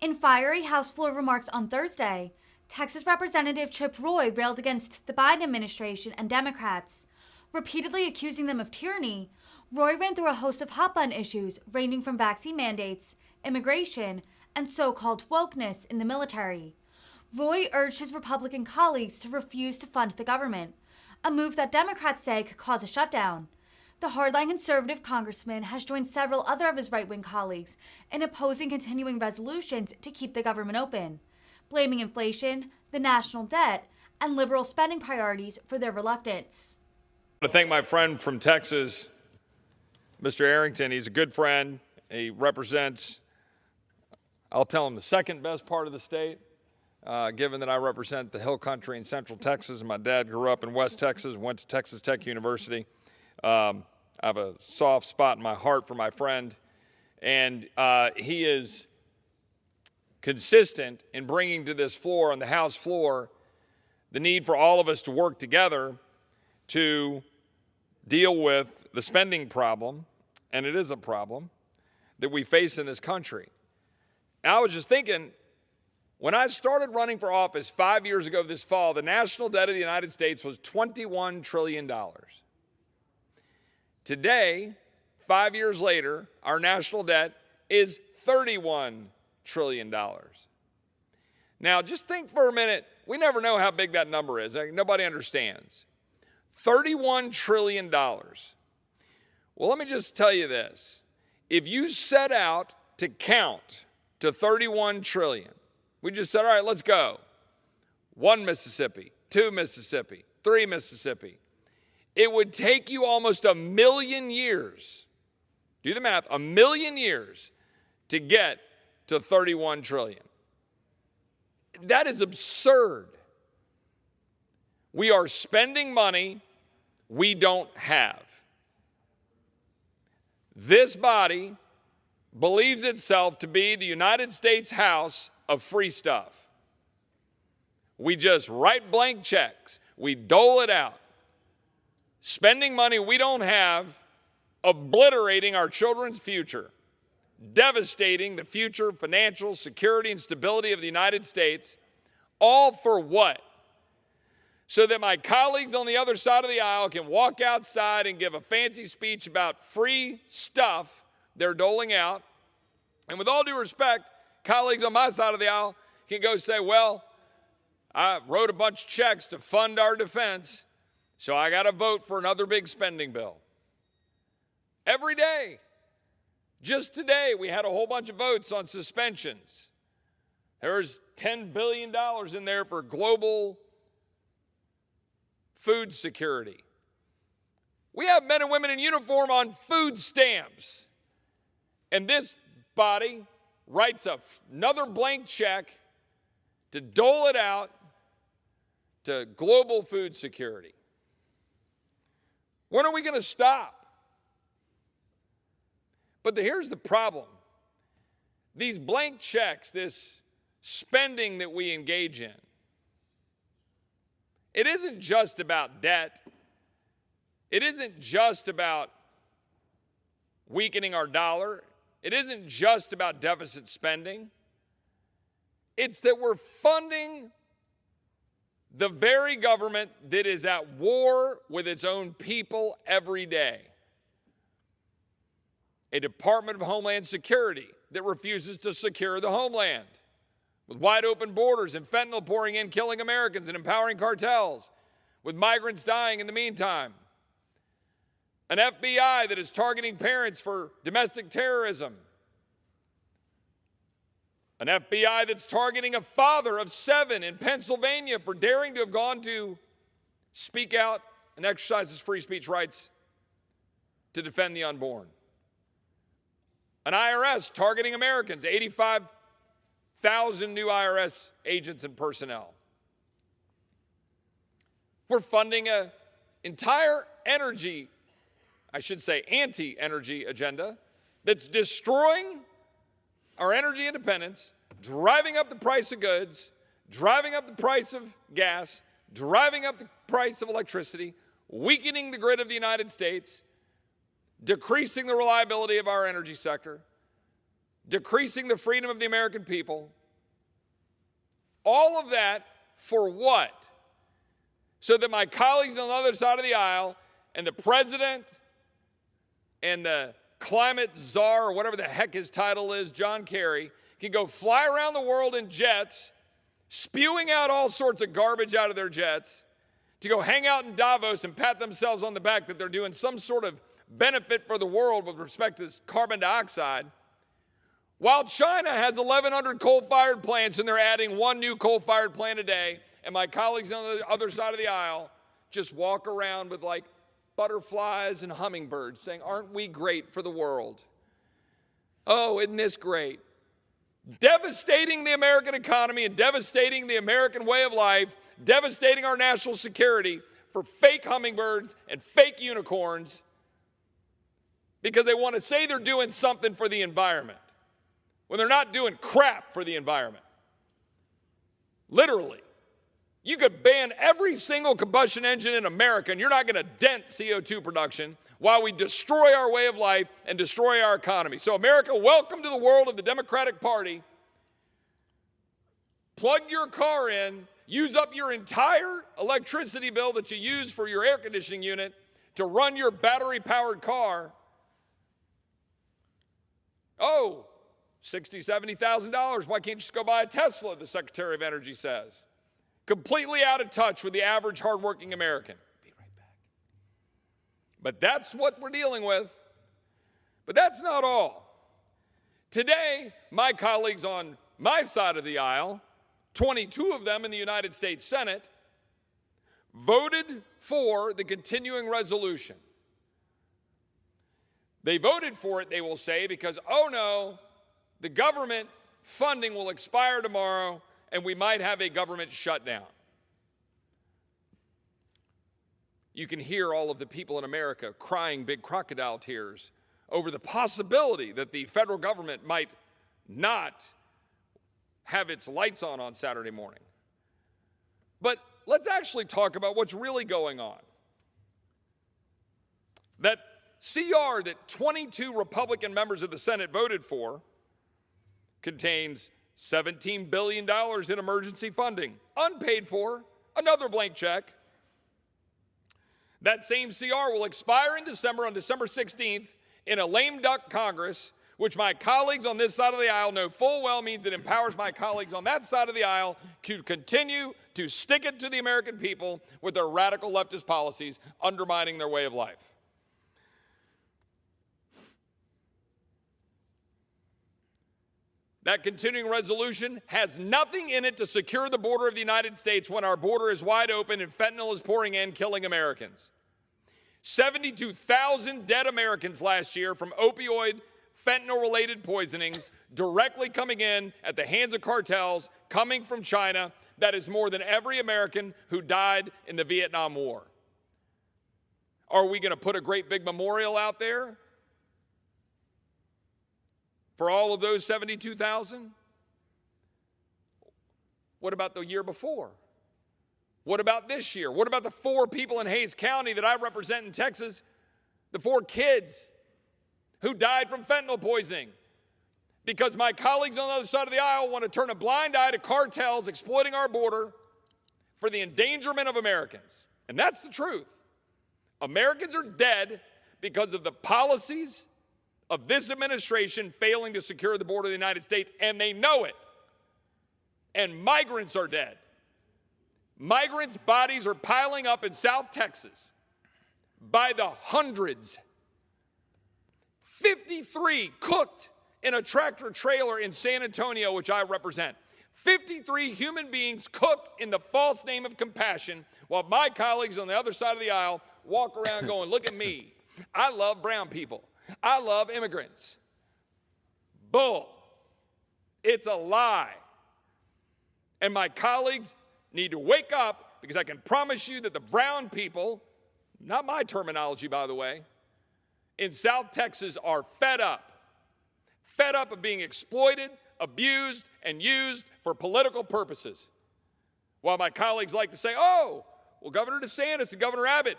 In fiery House floor remarks on Thursday, Texas Representative Chip Roy railed against the Biden administration and Democrats. Repeatedly accusing them of tyranny, Roy ran through a host of hot-button issues ranging from vaccine mandates, immigration, and so-called wokeness in the military. Roy urged his Republican colleagues to refuse to fund the government, a move that Democrats say could cause a shutdown. The hardline conservative congressman has joined several other of his right-wing colleagues in opposing continuing resolutions to keep the government open, blaming inflation, the national debt, and liberal spending priorities for their reluctance. I want to thank my friend from Texas, Mr. Arrington. He's a good friend. He represents, I'll tell him, the second best part of the state, given that I represent the hill country in Central Texas, and my dad grew up in West Texas, went to Texas Tech University. I have a soft spot in my heart for my friend, and he is consistent in bringing to this floor, on the House floor, the need for all of us to work together to deal with the spending problem, and it is a problem, that we face in this country. And I was just thinking, when I started running for office 5 years ago this fall, the national debt of the United States was $21 trillion. Today, 5 years later, our national debt is $31 trillion. Now, just think for a minute. We never know how big that number is. Nobody understands. $31 trillion. Well, let me just tell you this. If you set out to count to 31 trillion, we just said, all right, let's go. 1 Mississippi, 2 Mississippi, 3 Mississippi. It would take you almost 1,000,000 years, do the math, 1,000,000 years to get to 31 trillion. That is absurd. We are spending money we don't have. This body believes itself to be the United States House of free stuff. We just write blank checks. We dole it out. Spending money we don't have, obliterating our children's future, devastating the future financial security and stability of the United States, all for what? So that my colleagues on the other side of the aisle can walk outside and give a fancy speech about free stuff they're doling out. And with all due respect, colleagues on my side of the aisle can go say, well, I wrote a bunch of checks to fund our defense, so I got to vote for another big spending bill. Every day. Just today, we had a whole bunch of votes on suspensions. There's $10 billion in there for global food security. We have men and women in uniform on food stamps. And this body writes another blank check to dole it out to global food security. When are we going to stop? But here's the problem. These blank checks, this spending that we engage in, it isn't just about debt. It isn't just about weakening our dollar. It isn't just about deficit spending. It's that we're funding the very government that is at war with its own people every day. A Department of Homeland Security that refuses to secure the homeland, with wide open borders and fentanyl pouring in, killing Americans and empowering cartels, with migrants dying in the meantime. An FBI that is targeting parents for domestic terrorism. An FBI that's targeting a father of 7 in Pennsylvania for daring to have gone to speak out and exercise his free speech rights to defend the unborn. An IRS targeting Americans, 85,000 new IRS agents and personnel. We're funding an entire anti-energy agenda that's destroying our energy independence, driving up the price of goods, driving up the price of gas, driving up the price of electricity, weakening the grid of the United States, decreasing the reliability of our energy sector, decreasing the freedom of the American people. All of that for what? So that my colleagues on the other side of the aisle and the president and the climate czar, or whatever the heck his title is, John Kerry, can go fly around the world in jets, spewing out all sorts of garbage out of their jets, to go hang out in Davos and pat themselves on the back that they're doing some sort of benefit for the world with respect to carbon dioxide, while China has 1,100 coal-fired plants and they're adding one new coal-fired plant a day, and my colleagues on the other side of the aisle just walk around with like butterflies and hummingbirds saying, aren't we great for the world? Oh, isn't this great? Devastating the American economy and devastating the American way of life, devastating our national security for fake hummingbirds and fake unicorns because they want to say they're doing something for the environment when they're not doing crap for the environment. Literally. You could ban every single combustion engine in America and you're not going to dent CO2 production while we destroy our way of life and destroy our economy. So America, welcome to the world of the Democratic Party. Plug your car in, use up your entire electricity bill that you use for your air conditioning unit to run your battery-powered car. Oh, $60,000, $70,000. Why can't you just go buy a Tesla, the Secretary of Energy says. Completely out of touch with the average hardworking American. Be right back. But that's what we're dealing with. But that's not all. Today, my colleagues on my side of the aisle, 22 of them in the United States Senate, voted for the continuing resolution. They voted for it, they will say, because, oh no, the government funding will expire tomorrow and we might have a government shutdown. You can hear all of the people in America crying big crocodile tears over the possibility that the federal government might not have its lights on Saturday morning. But let's actually talk about what's really going on. That CR that 22 Republican members of the Senate voted for contains $17 billion in emergency funding, unpaid for, another blank check. That same CR will expire in December, on December 16th, in a lame duck Congress, which my colleagues on this side of the aisle know full well means it empowers my colleagues on that side of the aisle to continue to stick it to the American people with their radical leftist policies, undermining their way of life. That continuing resolution has nothing in it to secure the border of the United States when our border is wide open and fentanyl is pouring in, killing Americans. 72,000 dead Americans last year from opioid, fentanyl-related poisonings directly coming in at the hands of cartels coming from China. That is more than every American who died in the Vietnam War. Are we going to put a great big memorial out there for all of those 72,000? What about the year before? What about this year? What about the 4 people in Hays County that I represent in Texas, the 4 kids who died from fentanyl poisoning? Because my colleagues on the other side of the aisle want to turn a blind eye to cartels exploiting our border for the endangerment of Americans. And that's the truth. Americans are dead because of the policies of this administration failing to secure the border of the United States, and they know it. And migrants are dead. Migrants' bodies are piling up in South Texas by the hundreds. 53 cooked in a tractor trailer in San Antonio, which I represent. 53 human beings cooked in the false name of compassion, while my colleagues on the other side of the aisle walk around going, look at me. I love brown people. I love immigrants. Bull. It's a lie. And my colleagues need to wake up, because I can promise you that the brown people, not my terminology, by the way, in South Texas are fed up of being exploited, abused, and used for political purposes. While my colleagues like to say, oh, well, Governor DeSantis and Governor Abbott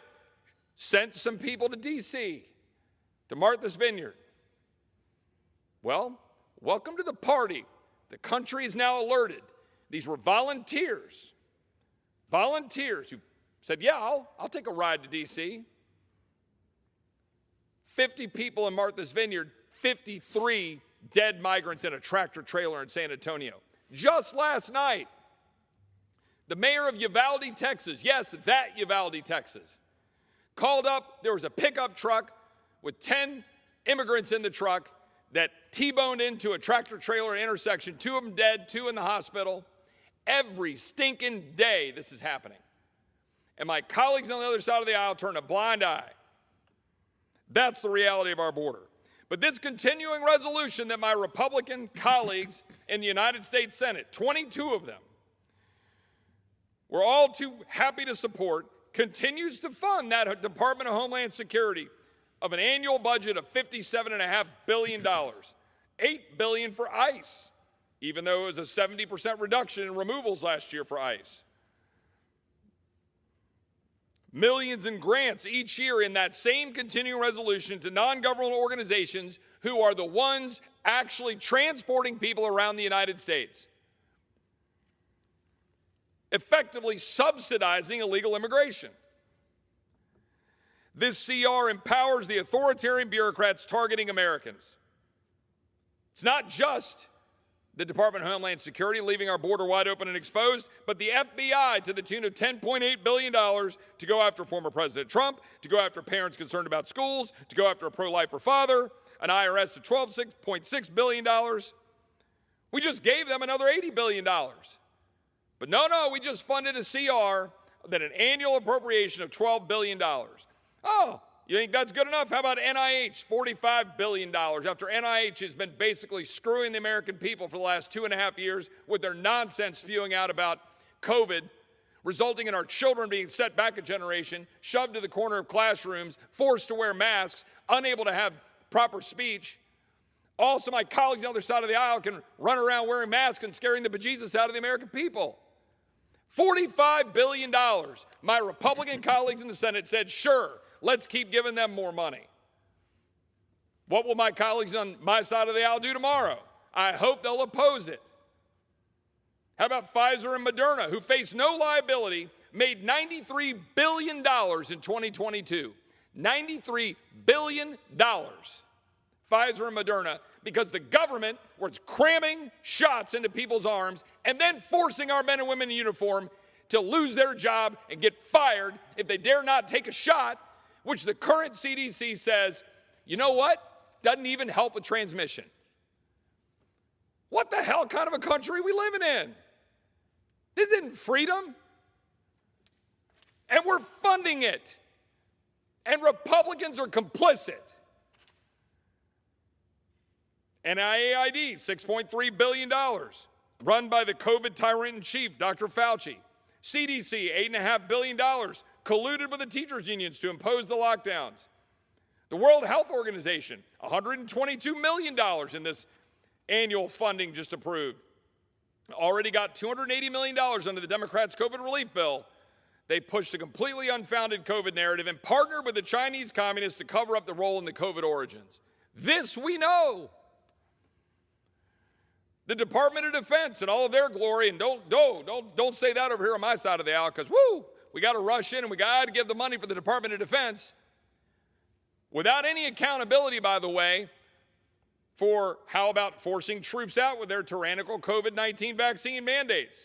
sent some people to D.C., to Martha's Vineyard. Well, welcome to the party. The country is now alerted. These were volunteers who said, yeah, I'll take a ride to D.C. 50 people in Martha's Vineyard, 53 dead migrants in a tractor trailer in San Antonio. Just last night, the mayor of Uvalde, Texas, yes, that Uvalde, Texas, called up. There was a pickup truck with 10 immigrants in the truck that T-boned into a tractor trailer intersection, 2 of them dead, 2 in the hospital. Every stinking day this is happening. And my colleagues on the other side of the aisle turn a blind eye. That's the reality of our border. But this continuing resolution that my Republican colleagues in the United States Senate, 22 of them, were all too happy to support, continues to fund that Department of Homeland Security of an annual budget of $57.5 billion, $8 billion for ICE, even though it was a 70% reduction in removals last year for ICE. Millions in grants each year in that same continuing resolution to non-governmental organizations who are the ones actually transporting people around the United States, effectively subsidizing illegal immigration. This CR empowers the authoritarian bureaucrats targeting Americans. It's not just the Department of Homeland Security leaving our border wide open and exposed, but the FBI to the tune of $10.8 billion to go after former President Trump, to go after parents concerned about schools, to go after a pro-lifer father, an IRS of $12.6 billion. We just gave them another $80 billion. But no, we just funded a CR that an annual appropriation of $12 billion. Oh, you think that's good enough? How about NIH, $45 billion, after NIH has been basically screwing the American people for the last 2.5 years with their nonsense spewing out about COVID, resulting in our children being set back a generation, shoved to the corner of classrooms, forced to wear masks, unable to have proper speech. Also, my colleagues on the other side of the aisle can run around wearing masks and scaring the bejesus out of the American people. $45 billion. My Republican colleagues in the Senate said, sure, let's keep giving them more money. What will my colleagues on my side of the aisle do tomorrow? I hope they'll oppose it. How about Pfizer and Moderna, who face no liability, made $93 billion in 2022. $93 billion. Pfizer and Moderna, because the government was cramming shots into people's arms and then forcing our men and women in uniform to lose their job and get fired if they dare not take a shot, which the current CDC says, you know what, doesn't even help with transmission. What the hell kind of a country are we living in? This isn't freedom. And we're funding it. And Republicans are complicit. NIAID, $6.3 billion, run by the COVID tyrant in chief, Dr. Fauci. CDC, $8.5 billion, colluded with the teachers' unions to impose the lockdowns. The World Health Organization, $122 million in this annual funding just approved. Already got $280 million under the Democrats' COVID relief bill. They pushed a completely unfounded COVID narrative and partnered with the Chinese communists to cover up the role in the COVID origins. This we know. The Department of Defense and all of their glory, and don't say that over here on my side of the aisle, because we got to rush in and we got to give the money for the Department of Defense without any accountability, by the way, for how about forcing troops out with their tyrannical COVID-19 vaccine mandates,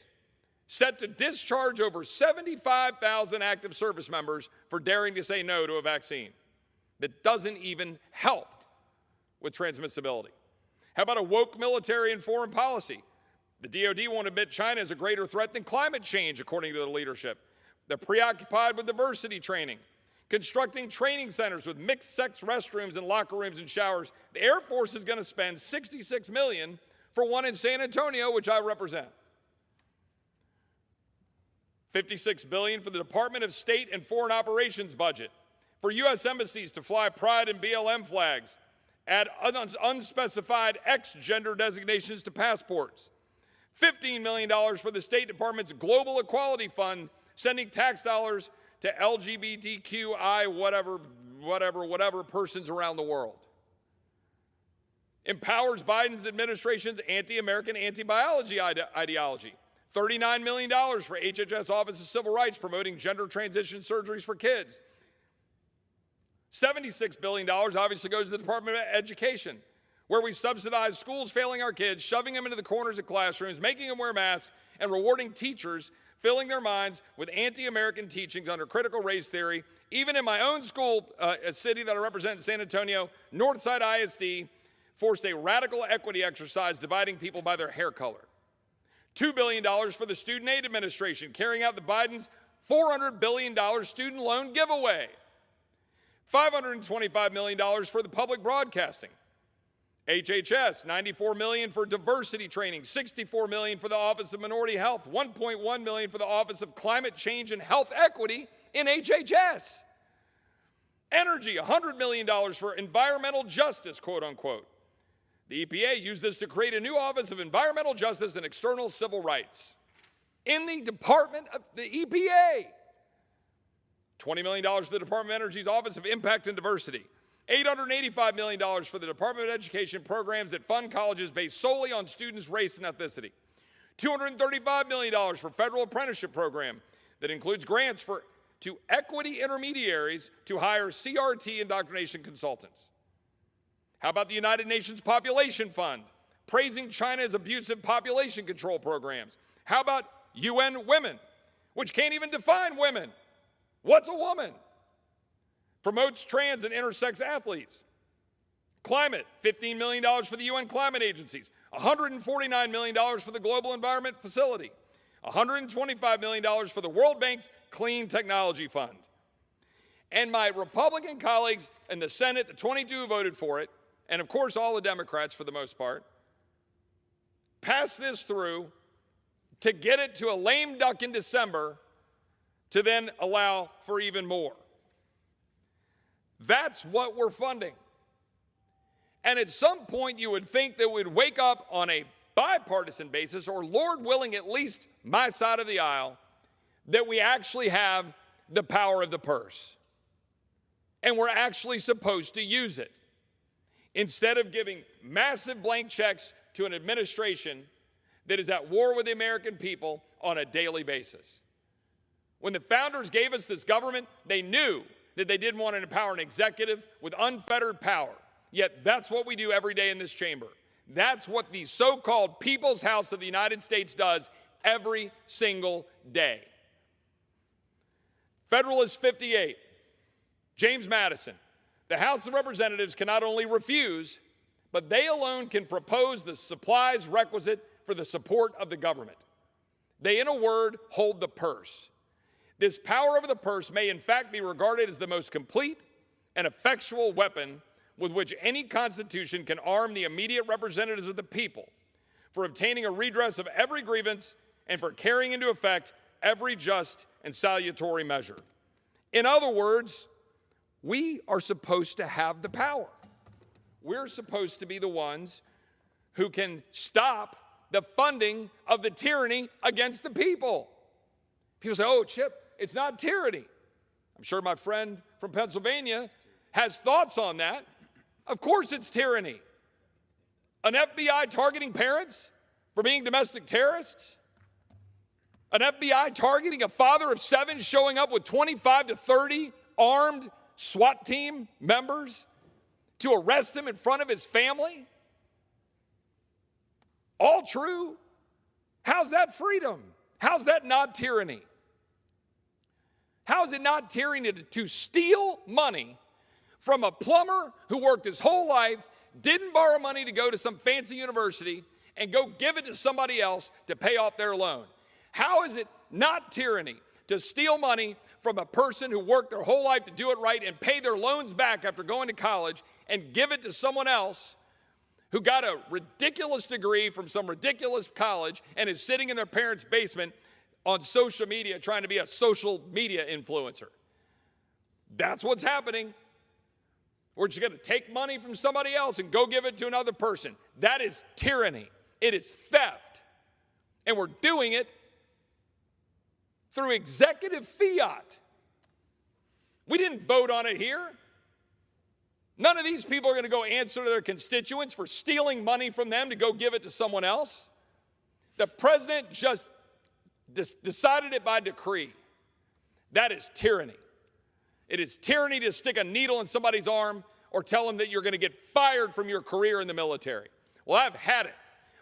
set to discharge over 75,000 active service members for daring to say no to a vaccine that doesn't even help with transmissibility. How about a woke military and foreign policy? The DOD won't admit China is a greater threat than climate change, according to the leadership. They're preoccupied with diversity training, constructing training centers with mixed-sex restrooms and locker rooms and showers. The Air Force is going to spend $66 million for one in San Antonio, which I represent. $56 billion for the Department of State and Foreign Operations budget, for U.S. embassies to fly pride and BLM flags, add unspecified X-gender designations to passports. $15 million for the State Department's Global Equality Fund, sending tax dollars to LGBTQI whatever persons around the world. empowers Biden's administration's anti-American, anti-biology ideology. $39 million for HHS Office of Civil Rights promoting gender transition surgeries for kids. $76 billion obviously goes to the Department of Education, where we subsidize schools failing our kids, shoving them into the corners of classrooms, making them wear masks, and rewarding teachers filling their minds with anti-American teachings under critical race theory. Even in my own school, a city that I represent in San Antonio, Northside ISD, forced a radical equity exercise dividing people by their hair color. $2 billion for the Student Aid Administration, carrying out the Biden's $400 billion student loan giveaway. $525 million for the public broadcasting. HHS, $94 million for diversity training, $64 million for the Office of Minority Health, $1.1 million for the Office of Climate Change and Health Equity in HHS. Energy, $100 million for environmental justice, quote unquote. The EPA used this to create a new Office of Environmental Justice and External Civil Rights in the Department of the EPA. $20 million for the Department of Energy's Office of Impact and Diversity. $885 million for the Department of Education programs that fund colleges based solely on students' race and ethnicity. $235 million for federal apprenticeship program that includes grants to equity intermediaries to hire CRT indoctrination consultants. How about the United Nations Population Fund, praising China's abusive population control programs? How about UN Women, which can't even define women? What's a woman? Promotes trans and intersex athletes. Climate, $15 million for the UN climate agencies, $149 million for the Global Environment Facility, $125 million for the World Bank's Clean Technology Fund. And my Republican colleagues in the Senate, the 22 who voted for it, and of course all the Democrats for the most part, passed this through to get it to a lame duck in December to then allow for even more. That's what we're funding. And at some point you would think that we'd wake up on a bipartisan basis, or Lord willing, at least my side of the aisle, that we actually have the power of the purse. And we're actually supposed to use it, instead of giving massive blank checks to an administration that is at war with the American people on a daily basis. When the founders gave us this government, they knew that they didn't want to empower an executive with unfettered power. Yet that's what we do every day in this chamber. That's what the so-called People's House of the United States does every single day. Federalist 58, James Madison. The House of Representatives can not only refuse, but they alone can propose the supplies requisite for the support of the government. They, in a word, hold the purse. This power over the purse may in fact be regarded as the most complete and effectual weapon with which any constitution can arm the immediate representatives of the people for obtaining a redress of every grievance and for carrying into effect every just and salutary measure. In other words, we are supposed to have the power. We're supposed to be the ones who can stop the funding of the tyranny against the people. People say, oh, Chip, it's not tyranny. I'm sure my friend from Pennsylvania has thoughts on that. Of course it's tyranny. An FBI targeting parents for being domestic terrorists? An FBI targeting a father of 7 showing up with 25 to 30 armed SWAT team members to arrest him in front of his family? All true. How's that freedom? How's that not tyranny? How is it not tyranny to steal money from a plumber who worked his whole life, didn't borrow money to go to some fancy university, and go give it to somebody else to pay off their loan? How is it not tyranny to steal money from a person who worked their whole life to do it right and pay their loans back after going to college and give it to someone else who got a ridiculous degree from some ridiculous college and is sitting in their parents' basement on social media trying to be a social media influencer? That's what's happening. We're just going to take money from somebody else and go give it to another person. That is tyranny. It is theft. And we're doing it through executive fiat. We didn't vote on it here. None of these people are going to go answer to their constituents for stealing money from them to go give it to someone else. The president just decided it by decree. That is tyranny. It is tyranny to stick a needle in somebody's arm or tell them that you're going to get fired from your career in the military. Well, I've had it.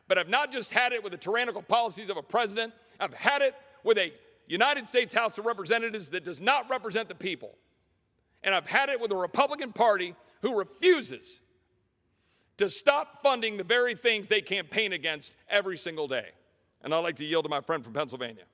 But I've not just had it with the tyrannical policies of a president. I've had it with a United States House of Representatives that does not represent the people. And I've had it with a Republican Party who refuses to stop funding the very things they campaign against every single day. And I'd like to yield to my friend from Pennsylvania.